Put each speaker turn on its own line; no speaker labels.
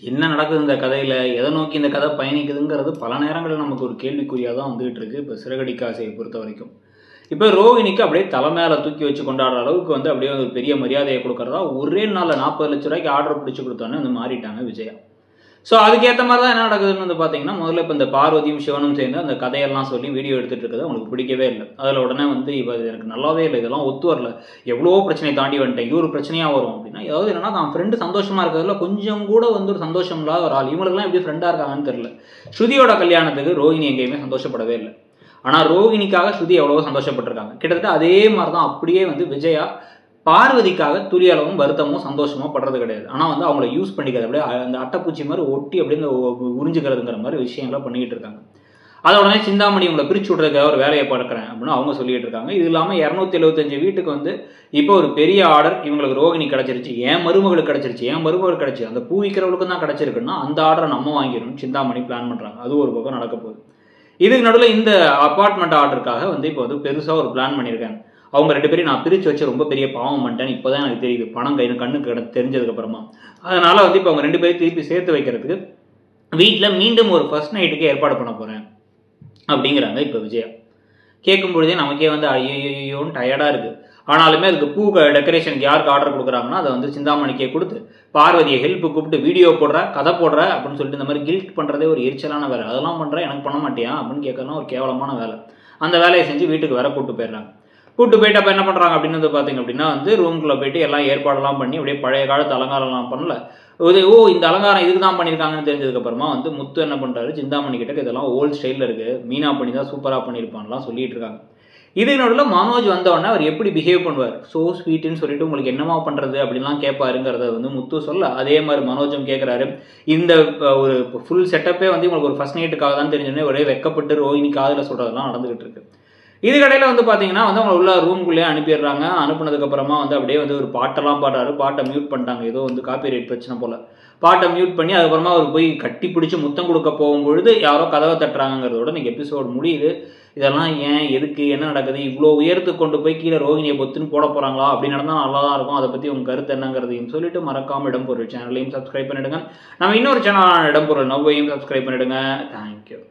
என்ன நடக்குது இந்த கதையில், எதை நோக்கி இந்த கதை பயணிக்குதுங்கிறது பல நேரங்களில் நமக்கு ஒரு கேள்விக்குறியாக தான் வந்துகிட்டு இருக்கு. இப்போ சிறகடிக்க ஆசையை பொறுத்த வரைக்கும் இப்போ ரோகிணிக்கு அப்படியே தலை மேலே தூக்கி வச்சு கொண்டாடுற அளவுக்கு வந்து அப்படியே ஒரு பெரிய மரியாதையை கொடுக்குறதா ஒரே நாளில் 40 லட்ச ரூபாய்க்கு ஆர்டர் பிடிச்சி கொடுத்தோன்னே வந்து மாறிட்டாங்க விஜயா. ஸோ அதுக்கேற்ற மாதிரி தான் என்ன நடக்குதுன்னு வந்து பார்த்தீங்கன்னா, முதல்ல இப்போ இந்த பார்வதியும் சிவனும் சேர்ந்து அந்த கதையெல்லாம் சொல்லி வீடியோ எடுத்துகிட்டு இருக்கிறது அவங்களுக்கு பிடிக்கவே இல்லை. அதில் உடனே வந்து இவ எனக்கு நல்லாவே இல்லை, இதெல்லாம் ஒத்து வரல, எவ்வளோ பிரச்சனை தாண்டி வந்துட்டேன், ஒரு பிரச்சனையாக வரும் அப்படின்னா, ஏதாவது என்னன்னா தான் ஃப்ரெண்டு சந்தோஷமாக இருக்கிறதுல கொஞ்சம் கூட வந்து ஒரு சந்தோஷம் இல்லாத ஒரு ஆள். இவங்களுக்குலாம் எப்படி ஃப்ரெண்டாக இருக்காங்கன்னு தெரியல. ஸ்ருதியோட கல்யாணத்துக்கு ரோஹிணி எங்கேயுமே சந்தோஷப்படவே இல்லை. ஆனால் ரோஹிணிக்காக ஸ்ருதி எவ்வளவோ சந்தோஷப்பட்டிருக்காங்க. கிட்டத்தட்ட அதே மாதிரி தான் அப்படியே வந்து விஜயா பார்வதிக்காக துரிய அளவும் வருத்தமோ சந்தோஷமோ படுறது கிடையாது. ஆனால் வந்து அவங்கள யூஸ் பண்ணிக்கிறது அப்படியே அந்த அட்டைப்பூச்சி மாதிரி ஒட்டி அப்படியே உறிஞ்சுக்கிறதுங்கிற மாதிரி விஷயங்களை பண்ணிக்கிட்டு இருக்காங்க. அதை உடனே சிந்தாமணி இவங்களை பிரிச்சு விட்றதுக்காக ஒரு வேலையை பார்க்குறேன் அப்படின்னு அவங்க சொல்லிட்டு இருக்காங்க. இது இல்லாமல் 275 வீட்டுக்கு வந்து இப்போ ஒரு பெரிய ஆர்டர் இவங்களுக்கு ரோகிணி கிடச்சிருச்சு, என் மருமகளுக்கு கிடச்சிருச்சு, என் மருமகள் கிடச்சி அந்த பூ விற்கிறவளுக்கும் தான் கிடச்சிருக்குன்னா அந்த ஆர்டரை நம்ம வாங்கிடணும் சிந்தாமணி பிளான் பண்ணுறாங்க. அது ஒரு பக்கம் நடக்க போகுது. இதுக்கு நடுவில் இந்த அப்பார்ட்மெண்ட் ஆர்டருக்காக வந்து இப்போ வந்து பெருசாக ஒரு பிளான் பண்ணியிருக்காங்க. அவங்க 2 பேரையும் நான் பிரித்து வச்சு ரொம்ப பெரிய பாவம் பண்ணிட்டேன், இப்போ தான் எனக்கு தெரியுது, பணம் கண்ணுக்கு தெரிஞ்சதுக்கப்புறமா. அதனால் வந்து இப்போ அவங்க 2 பேரும் திருப்பி சேர்த்து வைக்கிறதுக்கு வீட்டில் மீண்டும் ஒரு ஃபர்ஸ்ட் நைட்டுக்கு ஏற்பாடு பண்ண போகிறேன் அப்படிங்கிறாங்க இப்போ விஜயா. கேட்கும் பொழுதே நமக்கே வந்து ஐயோன்னு டயர்டாக இருக்குது. ஆனாலுமே அதுக்கு பூ டெக்கரேஷனுக்கு யாருக்கு ஆர்டர் கொடுக்குறாங்கன்னா அதை வந்து சிந்தாமணிக்கே கொடுத்து பார்வதியை ஹெல்ப்பு கூப்பிட்டு வீடியோ போடுற, கதை போடுற அப்படின்னு சொல்லிட்டு இந்த மாதிரி கில்ட் பண்ணுறதே ஒரு எரிச்சலான வேலை. அதெல்லாம் பண்ணுறேன், எனக்கு பண்ண மாட்டியா அப்படின்னு கேட்கறதுலாம் ஒரு கேவலமான வேலை. அந்த வேலையை செஞ்சு வீட்டுக்கு வர கூப்பிட்டு போயிடுறாங்க. கூப்பிட்டு போயிட்டு அப்போ என்ன பண்ணுறாங்க அப்படின்னு வந்து பார்த்தீங்க அப்படின்னா வந்து ரூம்குள்ளே போயிட்டு எல்லாம் ஏற்பாடெல்லாம் பண்ணி அப்படியே பழைய காலத்து அலங்காரம்லாம் பண்ணல. இந்த அலங்காரம் இதுக்கு தான் பண்ணியிருக்காங்கன்னு தெரிஞ்சதுக்கப்புறமா வந்து முத்து என்ன பண்ணுறாரு, சிந்தாமணி கிட்ட இதெல்லாம் ஓல்டு ஸ்டைலில் இருக்குது, மீனா பண்ணி தான் சூப்பராக பண்ணியிருப்பான்லாம் சொல்லிட்டு இருக்காங்க. இதுக்கு நடுவில் மனோஜ் வந்தவொடனே அவர் எப்படி பிஹேவ் பண்ணுவார், ஸோ ஸ்வீட்டுன்னு சொல்லிட்டு உங்களுக்கு என்னமா பண்ணுறது அப்படின்லாம் கேட்பாருங்கிறத வந்து முத்து சொல்ல அதே மாதிரி மனோஜும் கேட்குறாரு. இந்த ஒரு ஃபுல் செட்டப்பே வந்து உங்களுக்கு ஒரு ஃபர்ஸ்ட் நைட்டுக்காக தான் தெரிஞ்சோடனே ஒரே வெக்கப்பட்டு ரோஹிணி காதில் சொல்கிறதெல்லாம் நடந்துகிட்டு இருக்கு. இதுக்கடையில் வந்து பார்த்தீங்கன்னா வந்து அவங்க உள்ள ரூம்குள்ளேயே அனுப்பிடுறாங்க. அனுப்புனதுக்கப்புறமா வந்து அப்படியே வந்து ஒரு பாட்டெல்லாம் பாடுறாரு. பாட்டை மியூட் பண்ணிட்டாங்க, ஏதோ வந்து காப்பி ரைட் பிரச்சனை போல். பாட்டை மியூட் பண்ணி அதுக்கப்புறமா அவர் போய் கட்டி பிடிச்சி முத்தம் கொடுக்க போகும்பொழுது யாரோ கதவை தட்டுறாங்கிறதோட நீங்கள் எபிசோடு முடியுது. இதெல்லாம் ஏன், எதுக்கு, என்ன நடக்குது, இவ்வளோ உயரத்து கொண்டு போய் கீழே ரோஹிணியை பொத்துன்னு போட போகிறாங்களா, அப்படி நடந்தால் நல்லா தான் இருக்கும், அதை பற்றி உங்கள் கருத்து என்னங்கிறதையும் சொல்லிட்டு மறக்காமல் இடம்பொருள் சேனலையும் சப்ஸ்கிரைப் பண்ணிவிடுங்க. நம்ம இன்னொரு சேனலான இடம்பொருள் நவ்வையும் சப்ஸ்கிரைப் பண்ணிவிடுங்க. தேங்க்யூ.